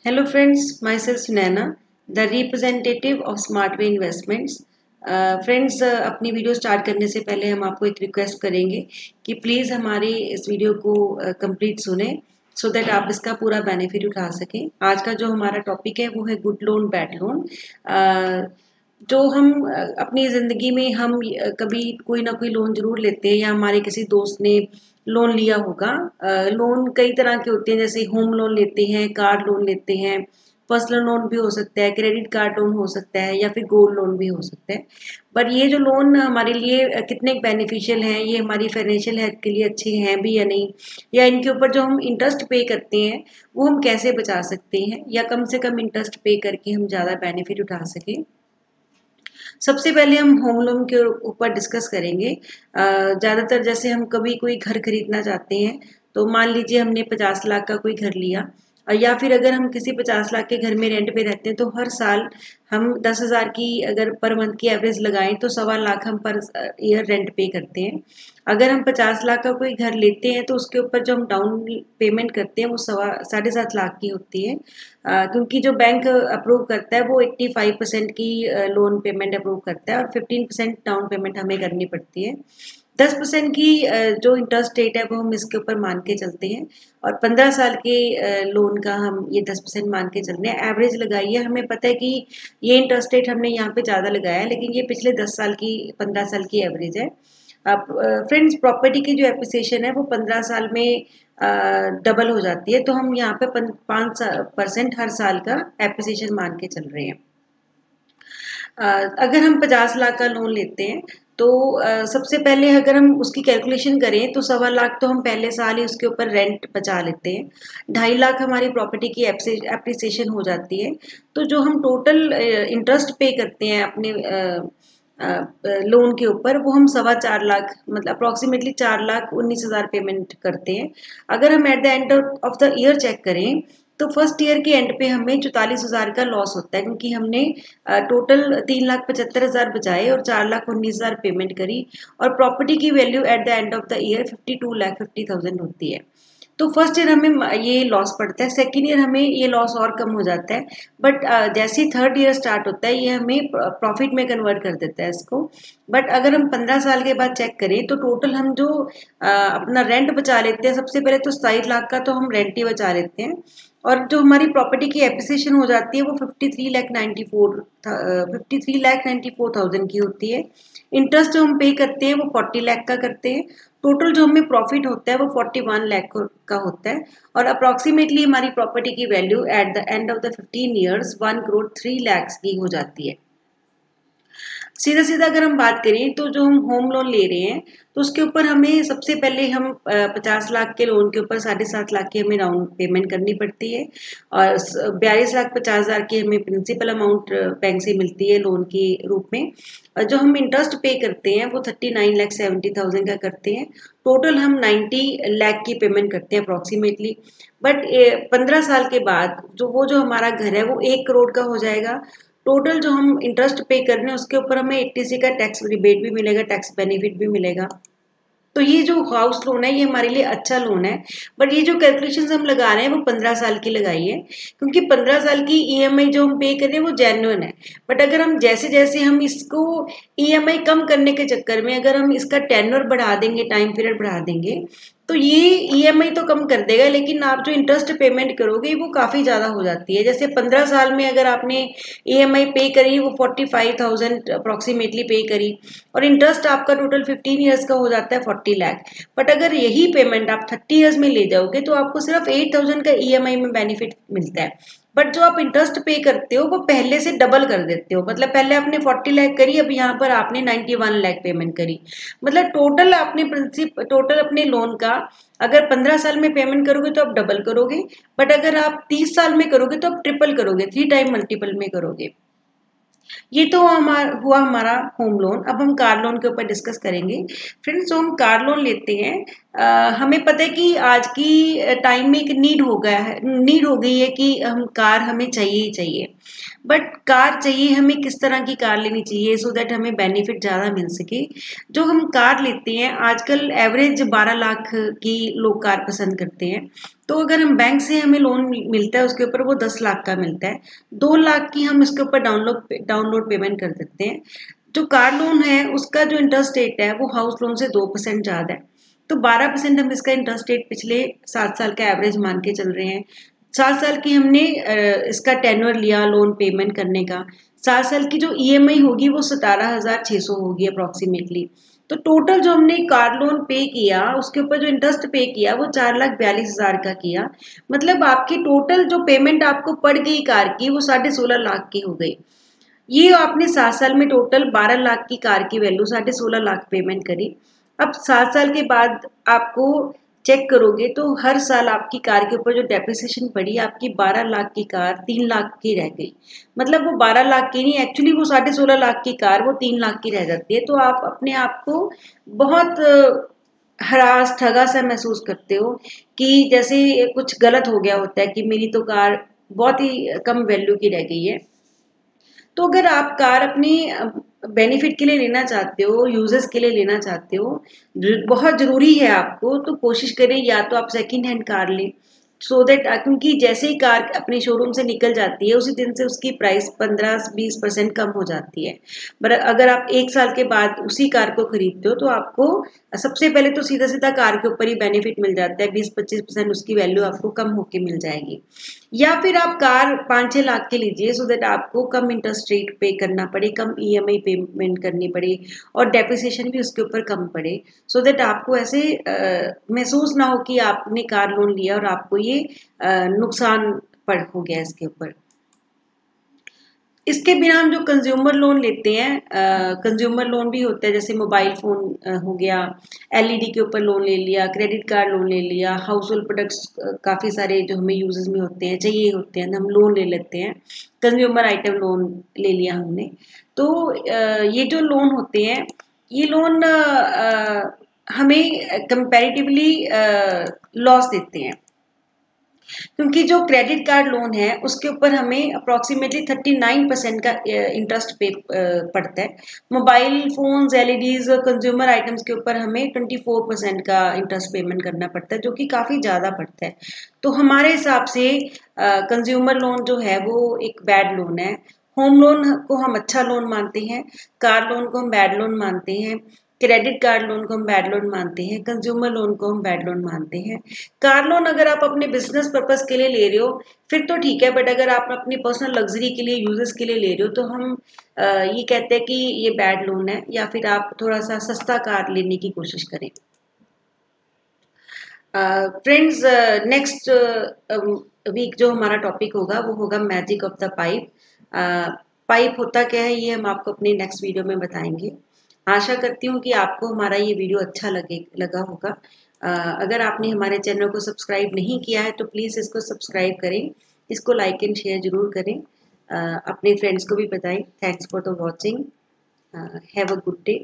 Hello friends, myself Sunaina, the representative of Smartway Investments. Friends अपनी video start करने से पहले हम आपको एक रिक्वेस्ट करेंगे कि प्लीज़ हमारी इस वीडियो को कंप्लीट सुने सो दैट आप इसका पूरा बेनिफिट उठा सकें। आज का जो हमारा टॉपिक है वो है गुड लोन बैड लोन। जो हम अपनी ज़िंदगी में हम कभी कोई ना कोई लोन ज़रूर लेते हैं या हमारे किसी दोस्त ने लोन लिया होगा। लोन कई तरह के होते हैं, जैसे होम लोन लेते हैं, कार लोन लेते हैं, पर्सनल लोन भी हो सकता है, क्रेडिट कार्ड लोन हो सकता है या फिर गोल्ड लोन भी हो सकता है। पर ये जो लोन हमारे लिए कितने बेनिफिशियल हैं, ये हमारी फाइनेंशियल हेल्थ के लिए अच्छे हैं भी या नहीं, या इनके ऊपर जो हम इंटरेस्ट पे करते हैं वो हम कैसे बचा सकते हैं या कम से कम इंटरेस्ट पे करके हम ज़्यादा बेनिफिट उठा सकें। सबसे पहले हम होम लोन के ऊपर डिस्कस करेंगे। ज़्यादातर जैसे हम कभी कोई घर खरीदना चाहते हैं, तो मान लीजिए हमने 50 लाख का कोई घर लिया, या फिर अगर हम किसी 50 लाख के घर में रेंट पे रहते हैं तो हर साल हम 10,000 की अगर पर मंथ की एवरेज लगाएं तो 1.25 लाख हम पर ईयर रेंट पे करते हैं। अगर हम 50 लाख का कोई घर लेते हैं तो उसके ऊपर जो हम डाउन पेमेंट करते हैं वो 7.5 लाख की होती है, क्योंकि जो बैंक अप्रूव करता है वो 85% की लोन पेमेंट अप्रूव करता है और 15% डाउन पेमेंट हमें करनी पड़ती है। 10% की जो इंटरेस्ट रेट है वो हम इसके ऊपर मान के चलते हैं, और 15 साल के लोन का हम ये 10% मान के चल रहे हैं। एवरेज लगाइए, हमें पता है कि ये इंटरेस्ट रेट हमने यहाँ पे ज़्यादा लगाया है, लेकिन ये पिछले 10 साल की 15 साल की एवरेज है। अब फ्रेंड्स, प्रॉपर्टी की जो एप्रिसिएशन है वो 15 साल में डबल हो जाती है, तो हम यहाँ पे 5% हर साल का एप्रिसिएशन मान के चल रहे हैं। अगर हम 50 लाख का लोन लेते हैं तो सबसे पहले अगर हम उसकी कैलकुलेशन करें तो 1.25 लाख तो हम पहले साल ही उसके ऊपर रेंट बचा लेते हैं। 2.5 लाख हमारी प्रॉपर्टी की एप्रिसिएशन हो जाती है। तो जो हम टोटल इंटरेस्ट पे करते हैं अपने लोन के ऊपर, वो हम 4.25 लाख मतलब अप्रॉक्सीमेटली 4,19,000 पेमेंट करते हैं। अगर हम at the end of the year check करें तो फर्स्ट ईयर के एंड पे हमें 44,000 का लॉस होता है, क्योंकि हमने टोटल 3,75,000 बचाए और 4,19,000 पेमेंट करी, और प्रॉपर्टी की value eight the end of the year 52,50,000 होती है। तो फर्स्ट ईयर हमें ये लॉस पड़ता है, सेकेंड ईयर हमें ये लॉस और कम हो जाता है, बट जैसे ही थर्ड ईयर स्टार्ट होता है ये हमें प्रॉफिट में कन्वर्ट कर देता है इसको। बट अगर हम 15 साल के बाद चेक करें तो टोटल हम जो अपना रेंट बचा लेते हैं, सबसे पहले तो 27 लाख का तो हम रेंट ही बचा लेते हैं, और जो हमारी प्रॉपर्टी की एप्रिसिएशन हो जाती है वो 53,94,000 की होती है। इंटरेस्ट जो हम पे करते हैं वो 40 लाख का करते हैं। टोटल जो हमें प्रॉफिट होता है वो 41 लाख का होता है, और अप्रॉक्सीमेटली हमारी प्रॉपर्टी की value eight the end of the 15 years 1,03,00,000 की हो जाती है। सीधा सीधा अगर हम बात करें तो जो हम होम लोन ले रहे हैं तो उसके ऊपर हमें सबसे पहले हम 50 लाख के लोन के ऊपर 7.5 लाख की हमें डाउन पेमेंट करनी पड़ती है, और 42,50,000 की हमें प्रिंसिपल अमाउंट बैंक से मिलती है लोन के रूप में। और जो हम इंटरेस्ट पे करते हैं वो 39,70,000 का करते हैं। टोटल हम 90 लाख की पेमेंट करते हैं अप्रॉक्सीमेटली। बट 15 साल के बाद जो हमारा घर है वो 1 करोड़ का हो जाएगा। टोटल जो हम इंटरेस्ट पे कर रहे हैं उसके ऊपर हमें 80 का टैक्स रिबेट भी मिलेगा, टैक्स बेनिफिट भी मिलेगा। तो ये जो हाउस लोन है ये हमारे लिए अच्छा लोन है, बट ये जो कैलकुलेशंस हम लगा रहे हैं वो 15 साल की लगाई है, क्योंकि 15 साल की ईएमआई जो हम पे कर रहे हैं वो जेन्युइन है। बट अगर हम जैसे जैसे हम इसको ईएमआई कम करने के चक्कर में अगर हम इसका टेन्योर बढ़ा देंगे, टाइम पीरियड बढ़ा देंगे, तो ये ईएमआई तो कम कर देगा, लेकिन आप जो इंटरेस्ट पेमेंट करोगे वो काफ़ी ज़्यादा हो जाती है। जैसे 15 साल में अगर आपने ईएमआई पे करी वो 45,000 अप्रॉक्सीमेटली पे करी, और इंटरेस्ट आपका टोटल 15 ईयर्स का हो जाता है 40 लाख। बट अगर यही पेमेंट आप 30 ईयर्स में ले जाओगे तो आपको सिर्फ 8,000 का ईएमआई में बेनिफिट मिलता है। बट जो आप इंटरेस्ट पे करते हो वो पहले से डबल कर देते हो, मतलब पहले आपने 40 लाख करी, अब यहाँ पर आपने 91 लाख पेमेंट करी। मतलब टोटल आपने टोटल अपने लोन का अगर 15 साल में पेमेंट करोगे तो आप डबल करोगे, बट अगर आप 30 साल में करोगे तो आप ट्रिपल करोगे, 3 टाइम मल्टीपल में करोगे। ये तो हुआ हमारा होम लोन। अब हम कार लोन के ऊपर डिस्कस करेंगे। फ्रेंड्स, जो हम कार लोन लेते हैं, हमें पता है कि आज की टाइम में एक नीड हो गई है कि हम कार हमें चाहिए ही चाहिए। बट कार चाहिए हमें किस तरह की कार लेनी चाहिए सो दैट हमें बेनिफिट ज़्यादा मिल सके। जो हम कार लेते हैं आजकल एवरेज 12 लाख की लोग कार पसंद करते हैं। तो अगर हम बैंक से हमें लोन मिलता है उसके ऊपर वो 10 लाख का मिलता है, 2 लाख की हम इसके ऊपर डाउनलोड पेमेंट कर देते हैं। जो कार लोन है उसका जो इंटरेस्ट रेट है वो हाउस लोन से 2% ज़्यादा है, तो 12% हम इसका इंटरेस्ट रेट पिछले 7 साल का एवरेज मान के चल रहे हैं। 7 साल की हमने इसका टेन्योर लिया लोन पेमेंट करने का, 7 साल की जो EMI होगी वो 17,600 होगी अप्रॉक्सीमेटली। तो टोटल जो हमने कार लोन पे किया उसके ऊपर जो इंटरेस्ट पे किया वो 4,42,000 का किया। मतलब आपकी टोटल जो पेमेंट आपको पड़ गई कार की वो 16.5 लाख की हो गई। ये आपने 7 साल में टोटल 12 लाख की कार की वैल्यू 16.5 लाख पेमेंट करी। अब 7 साल के बाद आपको चेक करोगे तो हर साल आपकी कार के ऊपर जो डेप्रिसिएशन पड़ी आपकी 12 लाख की कार 3 लाख की रह गई। मतलब वो 12 लाख की नहीं, एक्चुअली वो 16.5 लाख की कार वो 3 लाख की रह जाती है। तो आप अपने आप को बहुत हरास ठगा सा महसूस करते हो कि जैसे कुछ गलत हो गया होता है कि मेरी तो कार बहुत ही कम वैल्यू की रह गई है। तो अगर आप कार अपनी बेनिफिट के लिए लेना चाहते हो, यूजर्स के लिए लेना चाहते हो, बहुत ज़रूरी है आपको, तो कोशिश करें या तो आप सेकंड हैंड कार लें, सो दैट क्योंकि जैसे ही कार अपने शोरूम से निकल जाती है उसी दिन से उसकी प्राइस 15-20% कम हो जाती है। पर अगर आप 1 साल के बाद उसी कार को खरीदते हो तो आपको सबसे पहले तो सीधा सीधा कार के ऊपर ही बेनिफिट मिल जाता है, 20-25% उसकी वैल्यू आपको कम होके मिल जाएगी। या फिर आप कार 5-6 लाख की लीजिए सो दैट आपको कम इंटरेस्ट रेट पे करना पड़े, कम EMI पेमेंट करनी पड़े और डेप्रिसिएशन भी उसके ऊपर कम पड़े, सो दैट आपको ऐसे महसूस ना हो कि आपने कार लोन लिया और आपको ये नुकसान पड़ हो गया इसके ऊपर। इसके बिना हम जो कंज्यूमर लोन लेते हैं, कंज्यूमर लोन भी होता है, जैसे मोबाइल फ़ोन हो गया, LED के ऊपर लोन ले लिया, क्रेडिट कार्ड लोन ले लिया, हाउस होल्ड प्रोडक्ट्स काफ़ी सारे जो हमें यूजेस में होते हैं, चाहिए होते हैं, हम लोन ले लेते हैं, कंज्यूमर आइटम लोन ले लिया हमने। तो ये जो लोन होते हैं ये लोन हमें कंपैरेटिवली लॉस देते हैं, क्योंकि जो क्रेडिट कार्ड लोन है उसके ऊपर हमें अप्रॉक्सीमेटली 39% का इंटरेस्ट पे पड़ता है। मोबाइल फोन्स, LEDs और कंज्यूमर आइटम्स के ऊपर हमें 24% का इंटरेस्ट पेमेंट करना पड़ता है, जो कि काफ़ी ज़्यादा पड़ता है। तो हमारे हिसाब से कंज्यूमर लोन जो है वो एक बैड लोन है। होम लोन को हम अच्छा लोन मानते हैं, कार लोन को हम बैड लोन मानते हैं, क्रेडिट कार्ड लोन को हम बैड लोन मानते हैं, कंज्यूमर लोन को हम बैड लोन मानते हैं। कार लोन अगर आप अपने बिजनेस पर्पस के लिए ले रहे हो फिर तो ठीक है, बट अगर आप अपनी पर्सनल लग्जरी के लिए, यूजर्स के लिए ले रहे हो तो हम ये कहते हैं कि ये बैड लोन है, या फिर आप थोड़ा सा सस्ता कार लेने की कोशिश करें। फ्रेंड्स, नेक्स्ट वीक जो हमारा टॉपिक होगा वो होगा magic of the pipe. Pipe होता क्या है ये हम आपको अपने नेक्स्ट वीडियो में बताएंगे। आशा करती हूँ कि आपको हमारा ये वीडियो अच्छा लगा होगा। अगर आपने हमारे चैनल को सब्सक्राइब नहीं किया है तो प्लीज़ इसको सब्सक्राइब करें, इसको लाइक एंड शेयर जरूर करें, अपने फ्रेंड्स को भी बताएं। Thanks for the watching, have a good day.